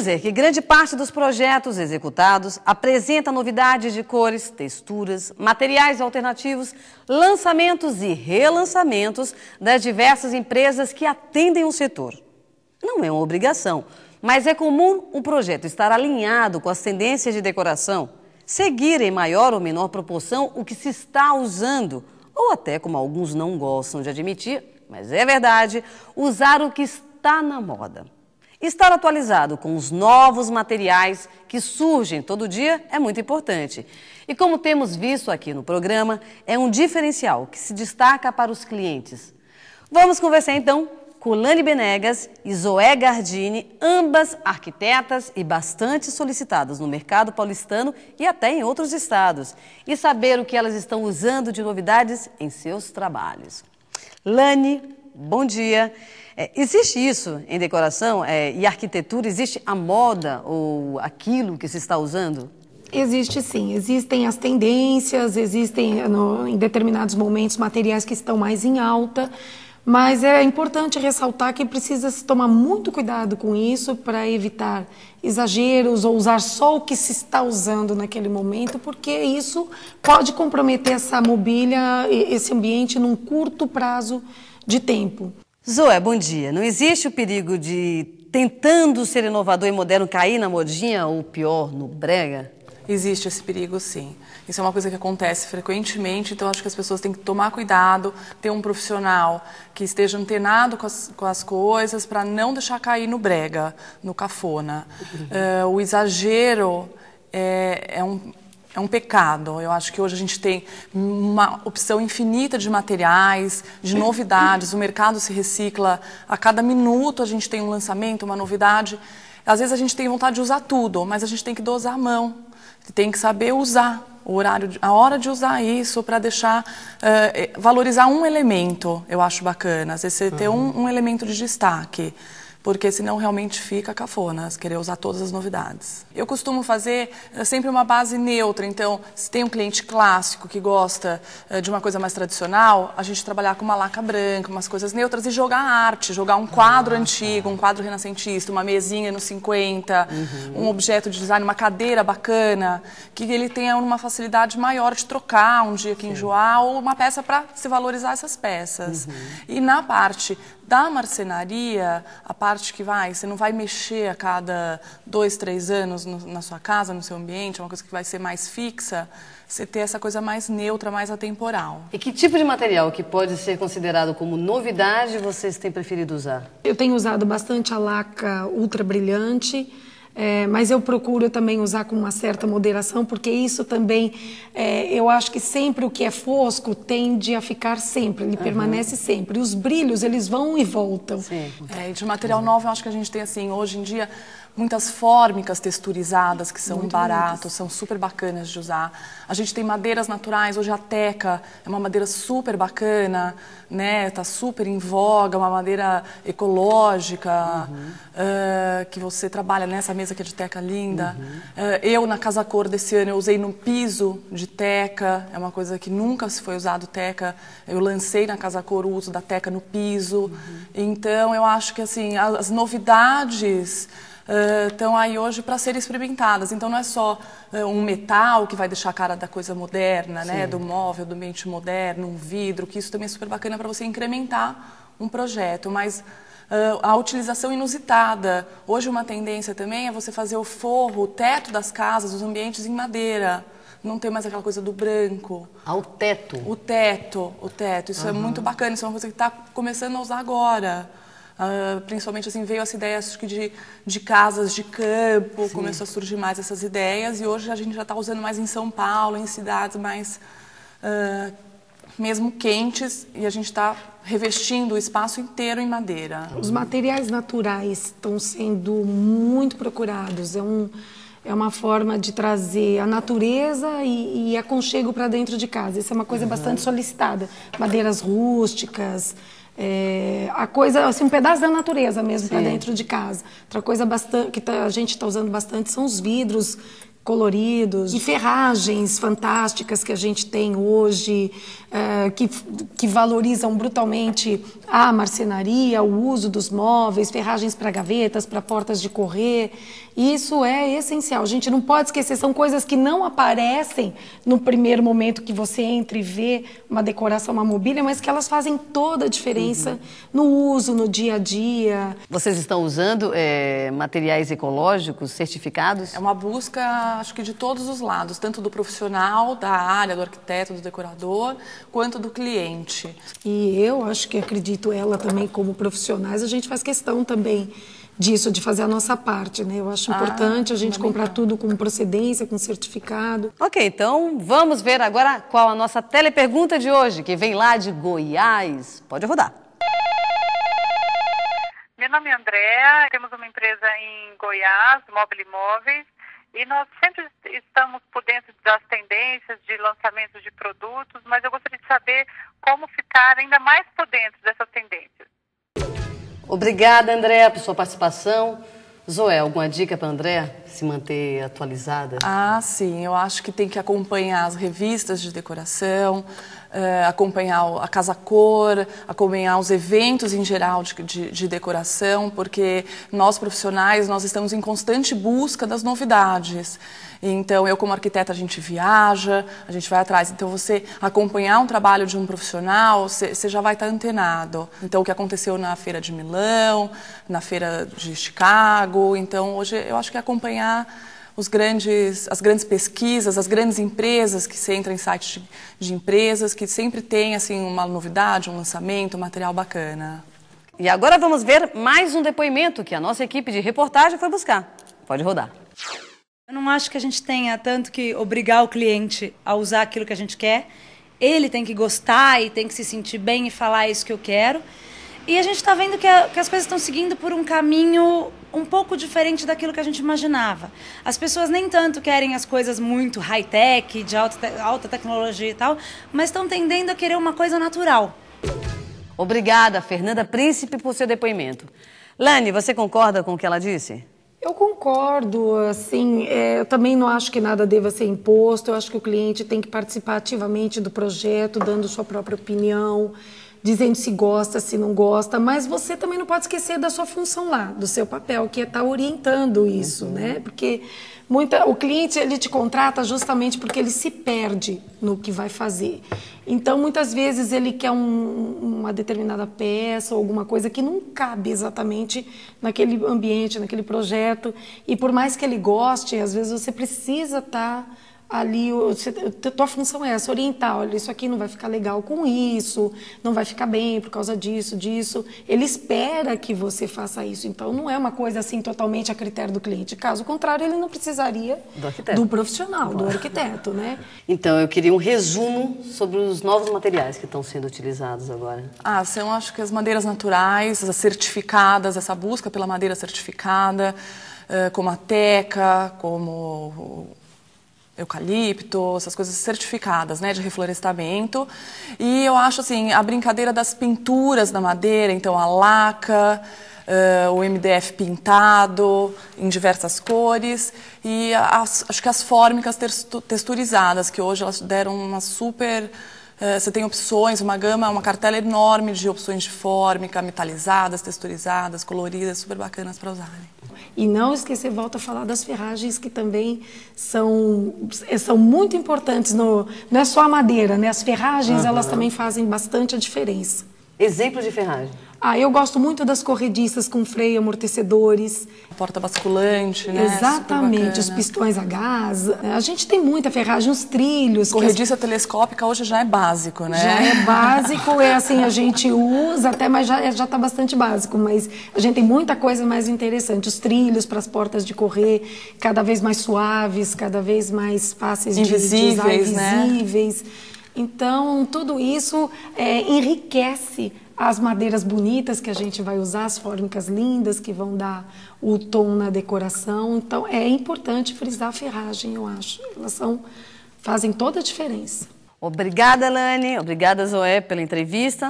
dizer que grande parte dos projetos executados apresenta novidades de cores, texturas, materiais alternativos, lançamentos e relançamentos das diversas empresas que atendem o setor. Não é uma obrigação, mas é comum um projeto estar alinhado com as tendências de decoração, seguir em maior ou menor proporção o que se está usando, ou até, como alguns não gostam de admitir, mas é verdade, usar o que está na moda. Estar atualizado com os novos materiais que surgem todo dia é muito importante. E como temos visto aqui no programa, é um diferencial que se destaca para os clientes. Vamos conversar então com Lani Benegas e Zoé Gardini, ambas arquitetas e bastante solicitadas no mercado paulistano e até em outros estados, e saber o que elas estão usando de novidades em seus trabalhos. Lani, bom dia. Existe isso em decoração e arquitetura? Existe a moda ou aquilo que se está usando? Existe sim, existem as tendências, existem em determinados momentos materiais que estão mais em alta, mas é importante ressaltar que precisa se tomar muito cuidado com isso para evitar exageros ou usar só o que se está usando naquele momento, porque isso pode comprometer essa mobília, esse ambiente num curto prazo de tempo. Zoé, bom dia. Não existe o perigo de, tentando ser inovador e moderno, cair na modinha ou pior, no brega? Existe esse perigo, sim. Isso é uma coisa que acontece frequentemente, então acho que as pessoas têm que tomar cuidado, ter um profissional que esteja antenado com as coisas para não deixar cair no brega, no cafona. O exagero é um pecado. Eu acho que hoje a gente tem uma opção infinita de materiais, de novidades, o mercado se recicla, a cada minuto a gente tem um lançamento, uma novidade. Às vezes a gente tem vontade de usar tudo, mas a gente tem que dosar a mão, tem que saber usar o horário, a hora de usar isso para deixar, valorizar um elemento, eu acho bacana, às vezes você ter um elemento de destaque. Porque senão realmente fica cafona, querer usar todas as novidades. Eu costumo fazer sempre uma base neutra, então se tem um cliente clássico que gosta de uma coisa mais tradicional, a gente trabalhar com uma laca branca, umas coisas neutras e jogar arte, jogar um quadro antigo, um quadro renascentista, uma mesinha nos 50, um objeto de design, uma cadeira bacana, que ele tenha uma facilidade maior de trocar um dia que enjoar, ou uma peça para se valorizar essas peças. E na parte da marcenaria, a parte que você não vai mexer a cada 2, 3 anos na sua casa, no seu ambiente, é uma coisa que vai ser mais fixa, você ter essa coisa mais neutra, mais atemporal. E que tipo de material que pode ser considerado como novidade vocês têm preferido usar? Eu tenho usado bastante a laca ultra brilhante, mas eu procuro também usar com uma certa moderação, porque isso também, eu acho que sempre o que é fosco tende a ficar sempre, ele permanece sempre. E os brilhos, eles vão e voltam. Sim. De material novo, eu acho que a gente tem, assim, hoje em dia, muitas fórmicas texturizadas que são baratos, são super bacanas de usar. A gente tem madeiras naturais, hoje a teca é uma madeira super bacana, né? Tá super em voga, uma madeira ecológica, que você trabalha nessa mesa que é de teca linda. Eu, na Casa Cor desse ano, eu usei no piso de teca, é uma coisa que nunca se foi usado teca. Eu lancei na Casa Cor o uso da teca no piso. Então, eu acho que, assim, as novidades estão aí hoje para serem experimentadas. Então não é só um metal que vai deixar a cara da coisa moderna, né, do móvel, do ambiente moderno, um vidro, que isso também é super bacana para você incrementar um projeto, mas a utilização inusitada. Hoje uma tendência também é você fazer o forro, o teto das casas, os ambientes em madeira. Não ter mais aquela coisa do branco. O teto? O teto. Isso é muito bacana, isso é uma coisa que está começando a usar agora. Principalmente assim, veio essa ideia, acho que de casas de campo, começou a surgir mais essas ideias, e hoje a gente já está usando mais em São Paulo, em cidades mais mesmo quentes, e a gente está revestindo o espaço inteiro em madeira. Os materiais naturais estão sendo muito procurados, é uma forma de trazer a natureza e aconchego para dentro de casa. Isso é uma coisa bastante solicitada. Madeiras rústicas, a coisa, assim, um pedaço da natureza mesmo para dentro de casa. Outra coisa que a gente está usando bastante são os vidros coloridos, e ferragens fantásticas que a gente tem hoje, que valorizam brutalmente a marcenaria, o uso dos móveis, ferragens para gavetas, para portas de correr. Isso é essencial. A gente não pode esquecer, são coisas que não aparecem no primeiro momento que você entra e vê uma decoração, uma mobília, mas que elas fazem toda a diferença no uso, no dia a dia. Vocês estão usando materiais ecológicos certificados? É uma busca, acho que de todos os lados, tanto do profissional, da área, do arquiteto, do decorador, quanto do cliente. E eu acho que acredito ela também como profissionais, a gente faz questão também disso, de fazer a nossa parte, né? Eu acho importante a gente comprar tudo com procedência, com certificado. Ok, então vamos ver agora qual a nossa telepergunta de hoje, que vem lá de Goiás. Pode rodar. Meu nome é Andréa, temos uma empresa em Goiás, Mobile Imóveis, e nós sempre estamos por dentro das tendências de lançamento de produtos, mas eu gostaria de saber como ficar ainda mais por dentro dessas tendências. Obrigada, Andréa, por sua participação. Zoé, alguma dica para a Andréa se manter atualizada? Sim, eu acho que tem que acompanhar as revistas de decoração, acompanhar a Casa Cor, acompanhar os eventos em geral de decoração, porque nós profissionais, nós estamos em constante busca das novidades. Então, eu como arquiteta, a gente viaja, a gente vai atrás. Então, você acompanhar um trabalho de um profissional, você já vai estar antenado. Então, o que aconteceu na Feira de Milão, na Feira de Chicago. Então, hoje eu acho que é acompanhar as grandes pesquisas, as grandes empresas, que você entra em sites de empresas, que sempre tem assim, uma novidade, um lançamento, um material bacana. E agora vamos ver mais um depoimento que a nossa equipe de reportagem foi buscar. Pode rodar. Eu não acho que a gente tenha tanto que obrigar o cliente a usar aquilo que a gente quer. Ele tem que gostar e tem que se sentir bem e falar isso que eu quero. E a gente está vendo que as coisas estão seguindo por um caminho um pouco diferente daquilo que a gente imaginava. As pessoas nem tanto querem as coisas muito high-tech, de alta tecnologia e tal, mas estão tendendo a querer uma coisa natural. Obrigada, Fernanda Príncipe, por seu depoimento. Lani, você concorda com o que ela disse? Eu concordo, assim, eu também não acho que nada deva ser imposto, eu acho que o cliente tem que participar ativamente do projeto, dando sua própria opinião, dizendo se gosta, se não gosta, mas você também não pode esquecer da sua função lá, do seu papel, que é estar orientando isso, né? Porque o cliente, ele te contrata justamente porque ele se perde no que vai fazer. Então, muitas vezes, ele quer uma determinada peça ou alguma coisa que não cabe exatamente naquele ambiente, naquele projeto. E por mais que ele goste, às vezes você precisa estar ali, tua função é essa, orientar, olha, isso aqui não vai ficar legal com isso, não vai ficar bem por causa disso. Ele espera que você faça isso, então não é uma coisa assim totalmente a critério do cliente. Caso contrário, ele não precisaria do profissional, do arquiteto, né? Então, eu queria um resumo sobre os novos materiais que estão sendo utilizados agora. São, acho que as madeiras naturais, as certificadas, essa busca pela madeira certificada, como a teca, como eucalipto, essas coisas certificadas, né, de reflorestamento. E eu acho assim, a brincadeira das pinturas da madeira, então a laca, o MDF pintado em diversas cores e acho que as fórmicas texturizadas, que hoje elas deram uma super... Você tem opções, uma gama, uma cartela enorme de opções de fórmica, metalizadas, texturizadas, coloridas, super bacanas para usarem. E não esquecer, volta a falar das ferragens, que também são muito importantes. Não é só a madeira, né? As ferragens, elas também fazem bastante a diferença. Exemplo de ferragem. Eu gosto muito das corrediças com freio, amortecedores. Porta basculante, né? Exatamente, os pistões a gás. A gente tem muita ferragem, os trilhos. Corrediça telescópica hoje já é básico, né? Já é básico, assim, a gente usa até, mas já está bastante básico. Mas a gente tem muita coisa mais interessante. Os trilhos para as portas de correr, cada vez mais suaves, cada vez mais fáceis de usar, invisíveis. Né? Então, tudo isso enriquece as madeiras bonitas que a gente vai usar, as fórmicas lindas que vão dar o tom na decoração. Então, é importante frisar a ferragem, eu acho. Elas fazem toda a diferença. Obrigada, Lani. Obrigada, Zoé, pela entrevista.